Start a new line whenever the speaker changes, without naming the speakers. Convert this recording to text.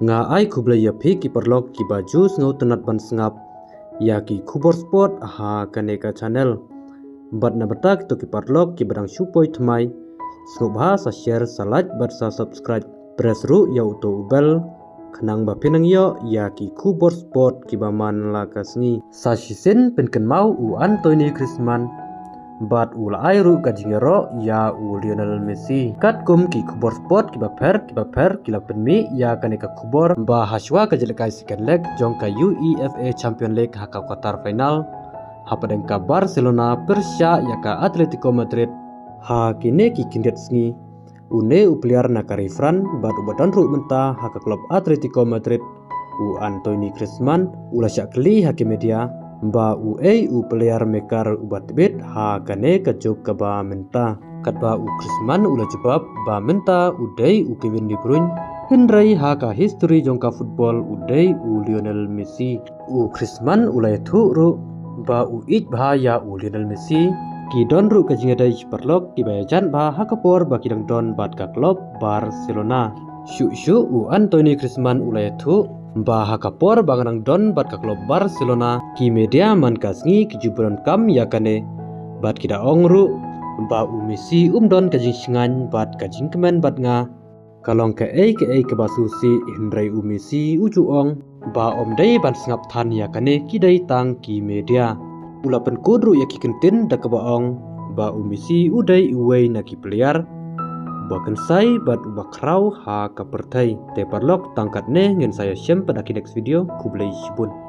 nga ai kublai ya phi ki perlok ki baju ngau tenat ban sengap ya ki khubor sport ha kaneka channel bat na batak to ki perlok ki barang supoi thmai subha sa share sa like bat sa subscribe press ru ya uto bell khnang ba pinang yo ya ki khubor sport ki ba man la kasngi sa shisen penken mau u Anthony Griezmann bat ul airu kajingero ya u Lionel Messi kat kum ki khubor sport ki ba per ki la penmi ya kaneka khubor ba haswa ka jelekai second leg jongka UEFA Champion League haka quarter final hapadeng ka Barcelona Persia ya ka Atletico Madrid ha kine ki kindet sngi une u player na karifran bat ubadan ru menta haka klub Atletico Madrid u Anthony Griezmann ula syakli haki media ba u player mekar ubat bit ha kane kajuk ka ba menta kat ba u Griezmann ula jebab ba menta udai u Kevin De Bruyne Henry ha ka history jongka football udai u Lionel Messi u Griezmann ula thu ru ba u ik bahaya u Lionel Messi ki don ru kajingadai perlok ki bayajan ba hakapor ba kidang don bat ka klub Barcelona shu u Anthony Griezmann ula thu ba hakapor banganang don bat ka klub Barcelona ki media man kasngi ki jubron kam yakane bat kida ongru ba u Messi don kajing singan bat kajing kemen bat nga kalong ke basusi hindrai u Messi uju ong ba om dai ban sengap than yakane ki dai tang ki media ulapan kudru yaki kentin da kebaong ba u Messi udai uwei na ki player bahkan sai bat ubakrau ha kapertai te parlok tangkat ne ngen saya syem pada next video kublai shibun.